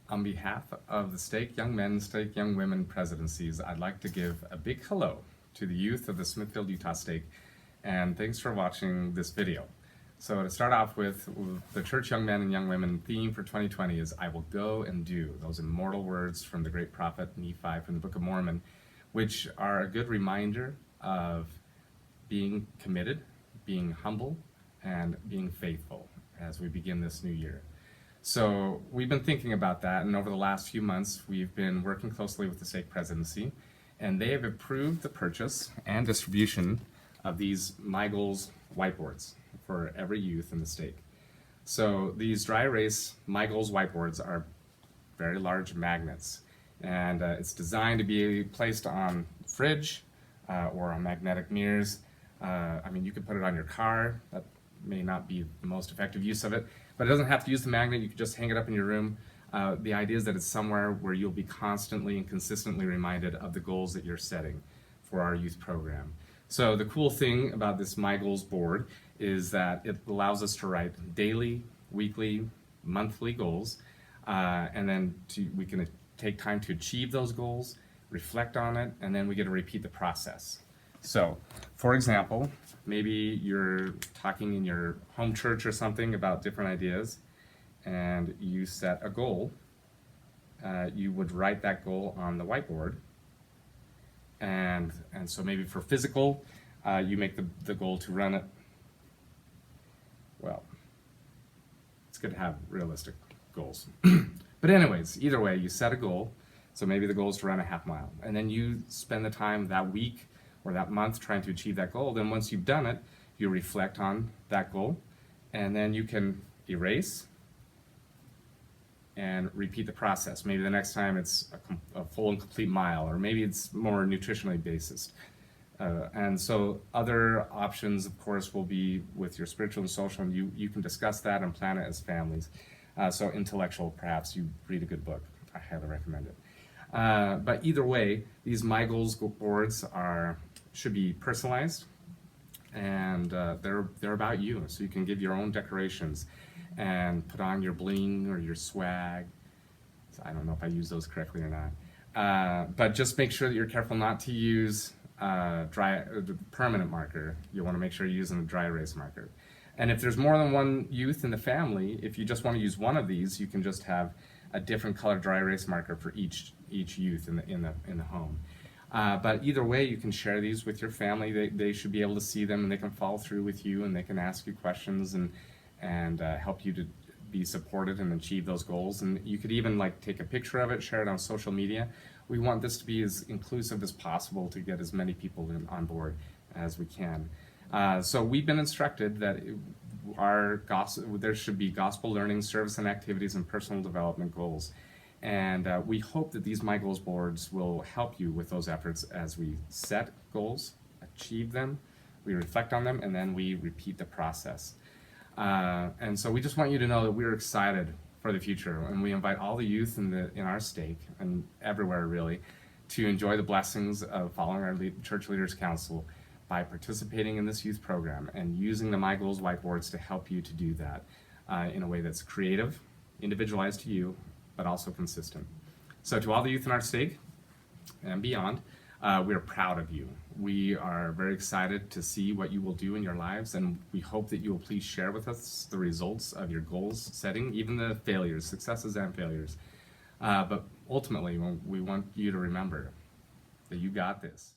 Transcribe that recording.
On behalf of the Stake Young Men, Stake Young Women presidencies, I'd like to give a big hello to the youth of the Smithfield, Utah Stake, and thanks for watching this video. So to start off with, the Church Young Men and Young Women theme for 2020 is I will go and do, those immortal words from the great prophet Nephi from the Book of Mormon, which are a good reminder of being committed, being humble, and being faithful as we begin this new year. So we've been thinking about that, and over the last few months we've been working closely with the stake presidency, and they have approved the purchase and distribution of these My Goals whiteboards for every youth in the stake. So these dry erase My Goals whiteboards are very large magnets, and it's designed to be placed on fridge or on magnetic mirrors. I mean, you could put it on your car. That may not be the most effective use of it, but it doesn't have to use the magnet. You can just hang it up in your room. The idea is that it's somewhere where you'll be constantly and consistently reminded of the goals that you're setting for our youth program. So the cool thing about this My Goals board is that it allows us to write daily, weekly, monthly goals, and then we can take time to achieve those goals, reflect on it, and then we get to repeat the process. So, for example, maybe you're talking in your home church or something about different ideas, and you set a goal. You would write that goal on the whiteboard, and so maybe for physical, you make the goal to run it. Well, it's good to have realistic goals. But anyways, either way, you set a goal. So maybe the goal is to run a half mile, and then you spend the time that week or that month trying to achieve that goal. Then once you've done it, you reflect on that goal, and then you can erase and repeat the process. Maybe the next time it's a full and complete mile, or maybe it's more nutritionally based. And so other options, of course, will be with your spiritual and social, and you can discuss that and plan it as families. So intellectual, perhaps you read a good book. I highly recommend it. But either way, these My Goals boards should be personalized, and they're about you. So you can give your own decorations and put on your bling or your swag. So I don't know if I use those correctly or not. But just make sure that you're careful not to use permanent marker. You want to make sure you're using a dry erase marker. And if there's more than one youth in the family, if you just want to use one of these, you can just have a different color dry erase marker for each youth in the home. But either way, you can share these with your family. They should be able to see them, and they can follow through with you, and they can ask you questions and help you to be supported and achieve those goals. And you could even take a picture of it, share it on social media. We want this to be as inclusive as possible to get as many people on board as we can. So we've been instructed that there should be gospel learning, service and activities, and personal development goals. And we hope that these My Goals boards will help you with those efforts as we set goals, achieve them, we reflect on them, and then we repeat the process. And so we just want you to know that we're excited for the future, and we invite all the youth in our stake and everywhere really to enjoy the blessings of following our Church Leaders Council by participating in this youth program and using the My Goals whiteboards to help you to do that in a way that's creative, individualized to you, but also consistent. So to all the youth in our stake and beyond, we are proud of you. We are very excited to see what you will do in your lives, and we hope that you will please share with us the results of your goals setting, even the failures, successes and failures. But ultimately, we want you to remember that you got this.